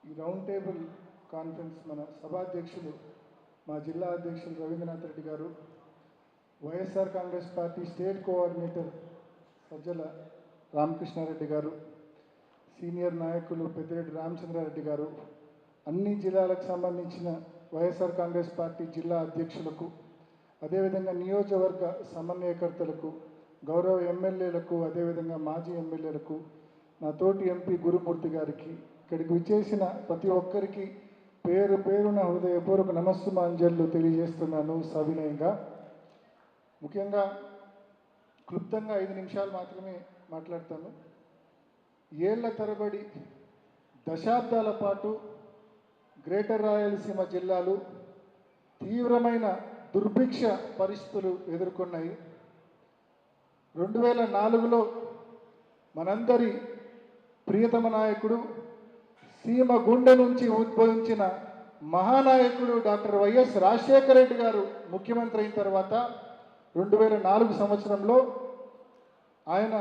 ఈ round table conference మన సభాధ్యక్షులు మా జిల్లా అధ్యక్షులు రవీంద్రనాథ్ రెడ్డి గారు, YSR Congress party state coordinator Sajjala Ramakrishna Reddy గారు, సీనియర్ నాయకులు పెద్దిరెడ్డి రామచంద్రారెడ్డి గారు, అన్ని జిల్లాలకు సంబంధించిన వైఎస్ఆర్ కాంగ్రెస్ పార్టీ జిల్లా అధ్యక్షులకు, అదేవిధంగా నియోజకవర్గ సమన్వయకర్తలకు, గౌరవ ఎమ్మెల్యేలకు, అదేవిధంగా మాజీ ఎమ్మెల్యేలకు, నా తోటి ఎంపీ గురుమూర్తి గారికి, ఇక్కడికి విచ్చేసిన ప్రతి ఒక్కరికి పేరు పేరున హృదయపూర్వక నమస్సుమాంజలు తెలియజేస్తున్నాను సవినయంగా. ముఖ్యంగా క్లుప్తంగా 5 నిమిషాలు మాత్రమే మాట్లాడతాను. ఏళ్ల తరబడి దశాబ్దాల పాటు గ్రేటర్ రాయలసీమ జిల్లాలు తీవ్రమైన దుర్భిక్ష పరిస్థితులు ఎదుర్కొన్నాయి. 2004లో మనందరి ప్రియతమ నాయకుడు, సీమ గుండె నుంచి ఉద్భవించిన మహానాయకుడు డాక్టర్ వైఎస్ రాజశేఖర రెడ్డి గారు ముఖ్యమంత్రి అయిన తర్వాత 2004 సంవత్సరంలో ఆయన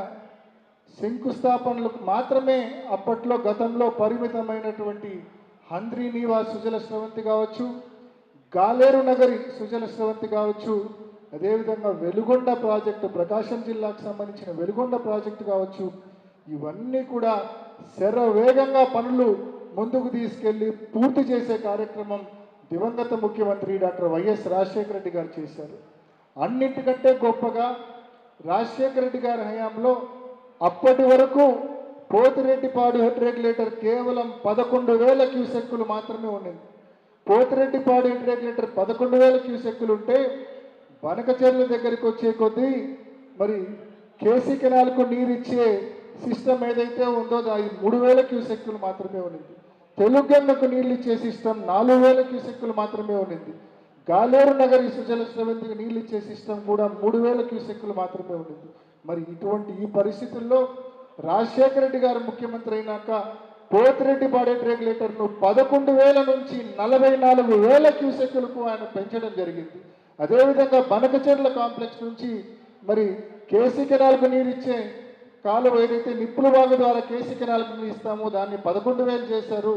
శంకుస్థాపనలకు మాత్రమే అప్పట్లో గతంలో పరిమితమైనటువంటి హంద్రీ నీవా సుజల స్రవంతి కావచ్చు, గాలేరు నగరి సుజల స్రవంతి కావచ్చు, అదేవిధంగా వెలుగొండ ప్రాజెక్టు, ప్రకాశం జిల్లాకు సంబంధించిన వెలుగొండ ప్రాజెక్టు కావచ్చు, ఇవన్నీ కూడా శరవేగంగా పనులు ముందుకు తీసుకెళ్లి పూర్తి చేసే కార్యక్రమం దివంగత ముఖ్యమంత్రి డాక్టర్ వైఎస్ రాజశేఖర రెడ్డి గారు చేశారు. అన్నింటికంటే గొప్పగా రాజశేఖర రెడ్డి గారి హయాంలో అప్పటి వరకు పోతిరెడ్డిపాడు హెడ్ రెగ్యులేటర్ కేవలం 11,000 క్యూసెక్కులు మాత్రమే ఉండింది. పోతిరెడ్డిపాడు హెడ్ రెగ్యులేటర్ 11,000 క్యూసెక్కులు ఉంటే బనకచెర్ల దగ్గరికి వచ్చే కొద్దీ మరి కేసీ కెనాల్కు నీరిచ్చే సిస్టమ్ ఏదైతే ఉందో అది 3,000 క్యూసెక్కులు మాత్రమే ఉండింది. తెలుగంగకు నీళ్ళు ఇచ్చే సిస్టమ్ 4,000 క్యూసెక్కులు మాత్రమే ఉండింది. గాలేరు నగరి సుజల స్రవంతికి నీళ్ళు ఇచ్చే సిస్టమ్ కూడా 3,000 క్యూసెక్కులు మాత్రమే ఉండింది. మరి ఇటువంటి ఈ పరిస్థితుల్లో రాజశేఖర రెడ్డి గారు ముఖ్యమంత్రి అయినాక పోతిరెడ్డిపాడు రెగ్యులేటర్ను 11,000 నుంచి 44,000 క్యూసెక్కులకు ఆయన పెంచడం జరిగింది. అదేవిధంగా బనకచెర్ల కాంప్లెక్స్ నుంచి మరి కేసీ కెనాల్కు నీరిచ్చే కాలువ ఏదైతే నిప్పుల వాగు ద్వారా కేసీ కెనాల్కు నీరు ఇస్తామో దాన్ని 11,000 చేశారు.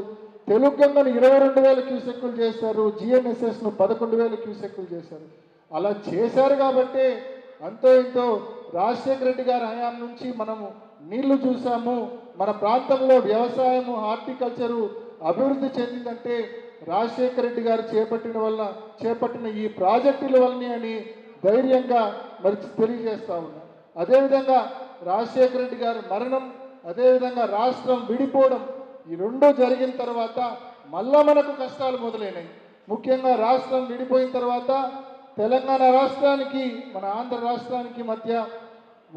తెలుగంగను 22,000 క్యూసెక్కులు చేశారు. జిఎన్ఎస్ఎస్ను 11,000 క్యూసెక్కులు చేశారు. అలా చేశారు కాబట్టి అంతో ఇంతో రాజశేఖర రెడ్డి గారి హయాం నుంచి మనము నీళ్లు చూసాము. మన ప్రాంతంలో వ్యవసాయము, హార్టికల్చరు అభివృద్ధి చెందిందంటే రాజశేఖర రెడ్డి గారు చేపట్టిన ఈ ప్రాజెక్టుల వల్లనే అని ధైర్యంగా మరి తెలియజేస్తా ఉన్నాం. అదేవిధంగా రాజశేఖర రెడ్డి గారి మరణం, అదేవిధంగా రాష్ట్రం విడిపోవడం, ఈ రెండు జరిగిన తర్వాత మళ్ళా మనకు కష్టాలు మొదలైనాయి. ముఖ్యంగా రాష్ట్రం విడిపోయిన తర్వాత తెలంగాణ రాష్ట్రానికి మన ఆంధ్ర రాష్ట్రానికి మధ్య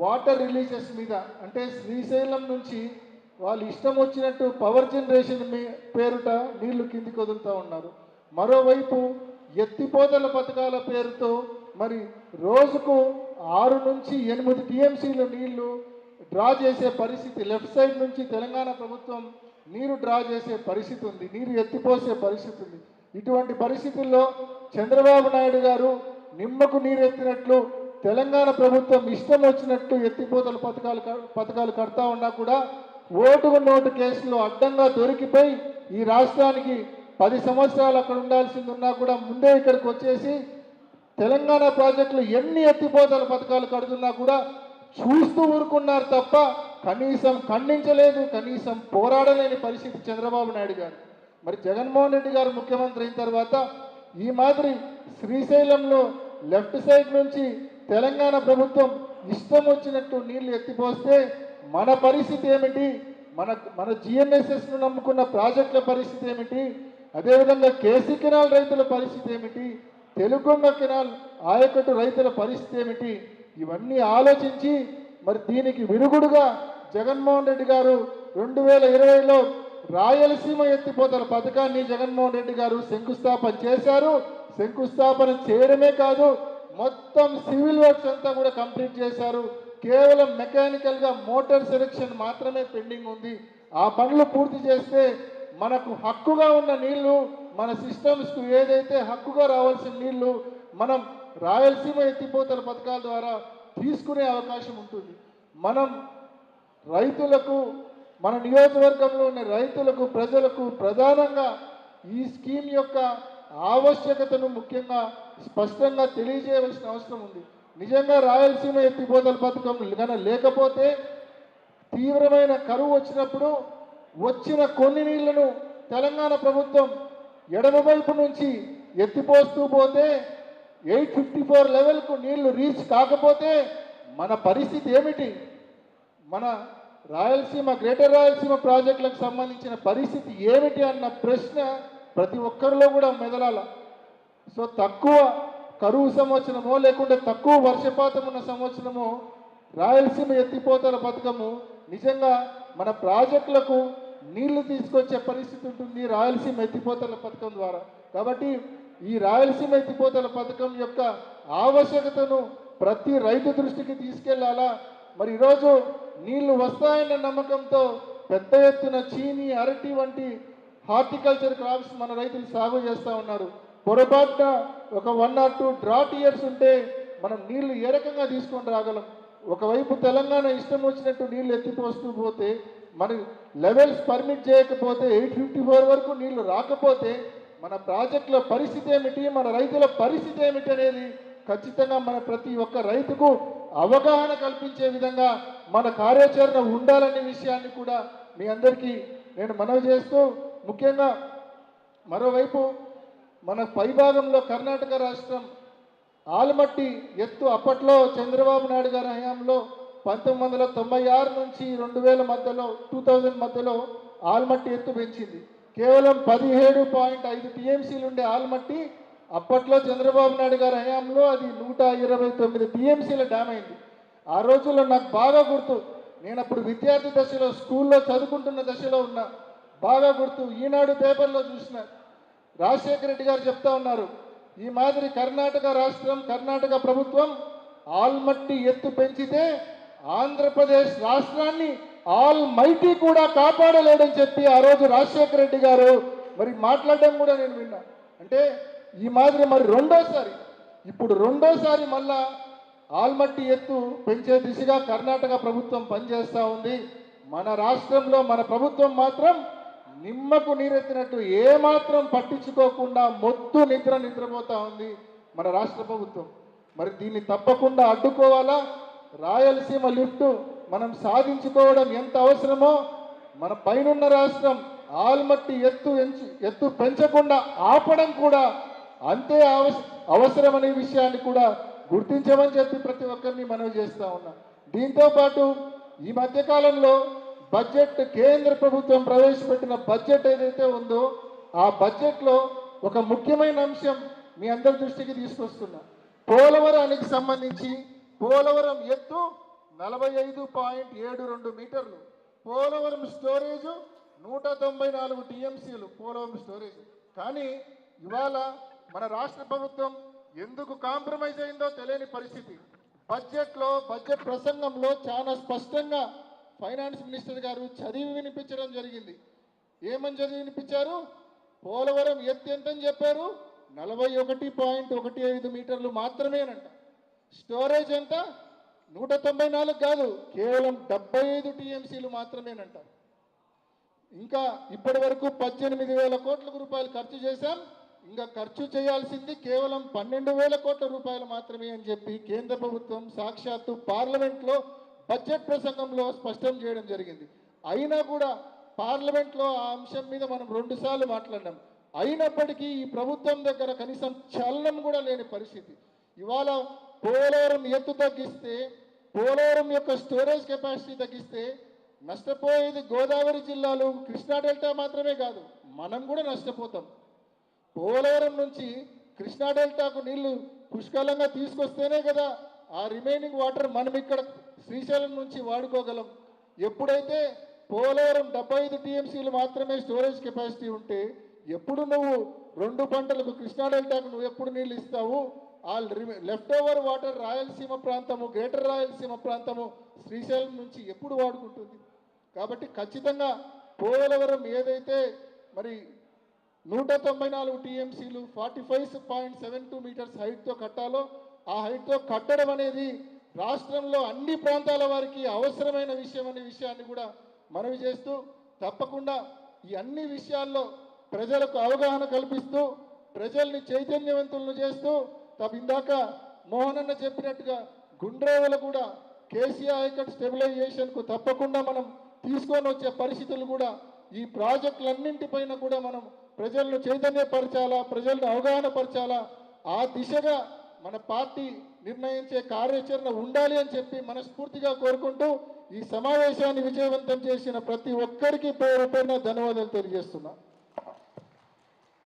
వాటర్ రిలీజెస్ మీద, అంటే శ్రీశైలం నుంచి వాళ్ళు ఇష్టం వచ్చినట్టు పవర్ జనరేషన్ పేరుట నీళ్లు కిందికి వదులుతూ ఉన్నారు. మరోవైపు ఎత్తిపోతల పథకాల పేరుతో మరి రోజుకు 6 నుంచి 8 టీఎంసీల నీళ్లు డ్రా చేసే పరిస్థితి, లెఫ్ట్ సైడ్ నుంచి తెలంగాణ ప్రభుత్వం నీరు డ్రా చేసే పరిస్థితి ఉంది, నీరు ఎత్తిపోసే పరిస్థితి ఉంది. ఇటువంటి పరిస్థితుల్లో చంద్రబాబు నాయుడు గారు నిమ్మకు నీరు ఎత్తినట్లు తెలంగాణ ప్రభుత్వం ఇష్టం వచ్చినట్టు ఎత్తిపోతల పథకాలు కడతా ఉన్నా కూడా ఓటుకు నోటు కేసులో అడ్డంగా దొరికిపోయి ఈ రాష్ట్రానికి 10 సంవత్సరాలు అక్కడ ఉండాల్సింది ఉన్నా కూడా ముందే ఇక్కడికి వచ్చేసి తెలంగాణ ప్రాజెక్టులు ఎన్ని ఎత్తిపోతల పథకాలు కడుతున్నా కూడా చూస్తూ ఊరుకున్నారు తప్ప కనీసం ఖండించలేదు, కనీసం పోరాడలేని పరిస్థితి చంద్రబాబు నాయుడు గారు. మరి జగన్మోహన్ రెడ్డి గారు ముఖ్యమంత్రి అయిన తర్వాత ఈ మాదిరి శ్రీశైలంలో లెఫ్ట్ సైడ్ నుంచి తెలంగాణ ప్రభుత్వం ఇష్టం వచ్చినట్టు నీళ్లు ఎత్తిపోస్తే మన పరిస్థితి ఏమిటి, మన జిఎన్ఎస్ఎస్ను నమ్ముకున్న ప్రాజెక్టుల పరిస్థితి ఏమిటి, అదేవిధంగా కేసీ కెనాల్ రైతుల పరిస్థితి ఏమిటి, తెలుగొంగ కెనాల్ ఆయకట్టు రైతుల పరిస్థితి ఏమిటి, ఇవన్నీ ఆలోచించి మరి దీనికి విరుగుడుగా జగన్మోహన్ రెడ్డి గారు 2020లో రాయలసీమ ఎత్తిపోతల పథకాన్ని జగన్మోహన్ రెడ్డి గారు శంకుస్థాపన చేశారు. శంకుస్థాపన చేయడమే కాదు, మొత్తం సివిల్ వర్క్స్ అంతా కూడా కంప్లీట్ చేశారు. కేవలం మెకానికల్గా మోటార్ సెలెక్షన్ మాత్రమే పెండింగ్ ఉంది. ఆ పనులు పూర్తి చేస్తే మనకు హక్కుగా ఉన్న నీళ్లు, మన సిస్టమ్స్కు ఏదైతే హక్కుగా రావాల్సిన నీళ్లు మనం రాయలసీమ ఎత్తిపోతల పథకాల ద్వారా తీసుకునే అవకాశం ఉంటుంది. మనం రైతులకు మన నియోజకవర్గంలో ఉన్న రైతులకు ప్రజలకు ప్రధానంగా ఈ స్కీమ్ యొక్క ఆవశ్యకతను ముఖ్యంగా స్పష్టంగా తెలియజేయవలసిన అవసరం ఉంది. నిజంగా రాయలసీమ ఎత్తిపోతల పథకం కనుక లేకపోతే తీవ్రమైన కరువు వచ్చినప్పుడు వచ్చిన కొన్ని నీళ్లను తెలంగాణ ప్రభుత్వం ఎడమవైపు నుంచి ఎత్తిపోస్తూ పోతే 854 లెవెల్కు నీళ్లు రీచ్ కాకపోతే మన పరిస్థితి ఏమిటి? మన రాయలసీమ గ్రేటర్ రాయలసీమ ప్రాజెక్టులకు సంబంధించిన పరిస్థితి ఏమిటి అన్న ప్రశ్న ప్రతి ఒక్కరిలో కూడా మెదలాల. సో తక్కువ కరువు సంవత్సరమో లేకుంటే తక్కువ వర్షపాతం ఉన్న సంవత్సరమో రాయలసీమ ఎత్తిపోతల పథకము నిజంగా మన ప్రాజెక్టులకు నీళ్లు తీసుకొచ్చే పరిస్థితి ఉంటుంది రాయలసీమ ఎత్తిపోతల పథకం ద్వారా. కాబట్టి ఈ రాయలసీమ ఎత్తిపోతల పథకం యొక్క ఆవశ్యకతను ప్రతి రైతు దృష్టికి తీసుకెళ్లాలా. మరి ఈరోజు నీళ్లు వస్తాయన్న నమ్మకంతో పెద్ద ఎత్తున చీని, అరటి వంటి హార్టికల్చర్ క్రాప్స్ మన రైతులు సాగు చేస్తూ ఉన్నారు. పొరపాటున ఒక 1 or 2 డ్రాట్ ఇయర్స్ ఉంటే మనం నీళ్లు ఏ రకంగా తీసుకొని రాగలం? ఒకవైపు తెలంగాణ ఇష్టం వచ్చినట్టు నీళ్లు ఎత్తిపోస్తూ పోతే మన లెవెల్స్ పర్మిట్ చేయకపోతే 854 వరకు నీళ్లు రాకపోతే మన ప్రాజెక్టుల పరిస్థితి ఏమిటి, మన రైతుల పరిస్థితి ఏమిటి అనేది ఖచ్చితంగా మన ప్రతి ఒక్క రైతుకు అవగాహన కల్పించే విధంగా మన కార్యాచరణ ఉండాలనే విషయాన్ని కూడా మీ అందరికీ నేను మనవి చేస్తూ, ముఖ్యంగా మరోవైపు మన పైభాగంలో కర్ణాటక రాష్ట్రం ఆల్మట్టి ఎత్తు అప్పట్లో చంద్రబాబు నాయుడు గారి హయాంలో 1996 నుంచి 2000 మధ్యలో 2000 మధ్యలో ఆల్మట్టి ఎత్తు పెంచింది. కేవలం 17.5 టీఎంసీలు ఉండే ఆల్మట్టి అప్పట్లో చంద్రబాబు నాయుడు గారి హయాంలో అది 129 టీఎంసీల డ్యామ్ అయింది. ఆ రోజుల్లో నాకు బాగా గుర్తు, నేను అప్పుడు విద్యార్థి దశలో స్కూల్లో చదువుకుంటున్న దశలో ఉన్నా. బాగా గుర్తు, ఈనాడు పేపర్లో చూసిన రాజశేఖర రెడ్డి గారు చెప్తా ఉన్నారు, ఈ మాదిరి కర్ణాటక రాష్ట్రం కర్ణాటక ప్రభుత్వం ఆల్మట్టి ఎత్తు పెంచితే ఆంధ్రప్రదేశ్ రాష్ట్రాన్ని ఆల్ మైటీ కూడా కాపాడలేడని చెప్పి ఆ రోజు రాజశేఖర రెడ్డి గారు మరి మాట్లాడడం కూడా నేను విన్నా. అంటే ఈ మాదిరి మరి ఇప్పుడు రెండోసారి మళ్ళా ఆల్మట్టి ఎత్తు పెంచే దిశగా కర్ణాటక ప్రభుత్వం పనిచేస్తూ ఉంది. మన రాష్ట్రంలో మన ప్రభుత్వం మాత్రం నిమ్మకు నీరెత్తినట్టు ఏమాత్రం పట్టించుకోకుండా మొద్దు నిద్రపోతూ ఉంది మన రాష్ట్ర ప్రభుత్వం. మరి దీన్ని తప్పకుండా అడ్డుకోవాలా. రాయలసీమ లిఫ్ట్ మనం సాధించుకోవడం ఎంత అవసరమో మన పైనున్న రాష్ట్రం ఆల్మట్టి ఎత్తు పెంచకుండా ఆపడం కూడా అంతే అవసరమనే విషయాన్ని కూడా గుర్తించమని చెప్పి ప్రతి ఒక్కరిని మనవి చేస్తూ ఉన్నా. దీంతోపాటు ఈ మధ్యకాలంలో బడ్జెట్, కేంద్ర ప్రభుత్వం ప్రవేశపెట్టిన బడ్జెట్ ఏదైతే ఉందో ఆ బడ్జెట్లో ఒక ముఖ్యమైన అంశం మీ అందరి దృష్టికి తీసుకొస్తున్నా. పోలవరానికి సంబంధించి పోలవరం ఎత్తు 45.72 మీటర్లు, పోలవరం స్టోరేజ్ 194 టీఎంసీలు పోలవరం స్టోరేజ్. కానీ ఇవాళ మన రాష్ట్ర ప్రభుత్వం ఎందుకు కాంప్రమైజ్ అయిందో తెలియని పరిస్థితి. బడ్జెట్ ప్రసంగంలో చాలా స్పష్టంగా ఫైనాన్స్ మినిస్టర్ గారు చదివి వినిపించడం జరిగింది. ఏమని చదివి వినిపించారు? పోలవరం ఎత్తు ఎంతని చెప్పారు? 41.15 మీటర్లు మాత్రమేనంట. స్టోరేజ్ ఎంత? 194 కాదు, కేవలం 75 టీఎంసీలు మాత్రమేనంట. ఇంకా ఇప్పటి వరకు 18,000 కోట్ల రూపాయలు ఖర్చు చేశాం, ఇంకా ఖర్చు చేయాల్సింది కేవలం 12,000 కోట్ల రూపాయలు మాత్రమే అని చెప్పి కేంద్ర ప్రభుత్వం సాక్షాత్తు పార్లమెంట్లో బడ్జెట్ ప్రసంగంలో స్పష్టం చేయడం జరిగింది. అయినా కూడా పార్లమెంట్లో ఆ అంశం మీద మనం 2 సార్లు మాట్లాడినాం. అయినప్పటికీ ఈ ప్రభుత్వం దగ్గర కనీసం చలనం కూడా లేని పరిస్థితి. ఇవాళ పోలవరం ఎత్తు తగ్గిస్తే, పోలవరం యొక్క స్టోరేజ్ కెపాసిటీ తగ్గిస్తే నష్టపోయేది గోదావరి జిల్లాలు, కృష్ణా డెల్టా మాత్రమే కాదు, మనం కూడా నష్టపోతాం. పోలవరం నుంచి కృష్ణా డెల్టాకు నీళ్లు పుష్కలంగా తీసుకొస్తేనే కదా ఆ రిమైనింగ్ వాటర్ మనం ఇక్కడ శ్రీశైలం నుంచి వాడుకోగలం. ఎప్పుడైతే పోలవరం 75 టీఎంసీలు మాత్రమే స్టోరేజ్ కెపాసిటీ ఉంటే ఎప్పుడు నువ్వు 2 పంటలకు కృష్ణా డెల్టాకు నువ్వు ఎప్పుడు నీళ్ళు ఇస్తావు? ఆ లెఫ్ట్ ఓవర్ వాటర్ రాయలసీమ ప్రాంతము, గ్రేటర్ రాయలసీమ ప్రాంతము శ్రీశైలం నుంచి ఎప్పుడు వాడుకుంటుంది? కాబట్టి ఖచ్చితంగా పోలవరం ఏదైతే మరి 194 టీఎంసీలు 45.72 మీటర్స్ హైట్తో కట్టాలో ఆ హైట్తో కట్టడం అనేది రాష్ట్రంలో అన్ని ప్రాంతాల వారికి అవసరమైన విషయం అనే విషయాన్ని కూడా మనవి చేస్తూ తప్పకుండా ఈ అన్ని విషయాల్లో ప్రజలకు అవగాహన కల్పిస్తూ ప్రజల్ని చైతన్యవంతులను చేస్తూ ఇందాక మోహన్ అన్న చెప్పినట్టుగా గుండ్రేవలు కూడా కేసీఆర్ ఆయకట్ స్టెబిలైజేషన్కు తప్పకుండా మనం తీసుకొని వచ్చే పరిస్థితులు కూడా ఈ ప్రాజెక్టులన్నింటిపైన కూడా మనం ప్రజలను చైతన్యపరచాలా, ప్రజలను అవగాహన పరచాలా, ఆ దిశగా మన పార్టీ నిర్ణయించే కార్యాచరణ ఉండాలి అని చెప్పి మనస్ఫూర్తిగా కోరుకుంటూ ఈ సమావేశాన్ని విజయవంతం చేసిన ప్రతి ఒక్కరికి పేరు పేరున ధన్యవాదాలు తెలియజేస్తున్నా.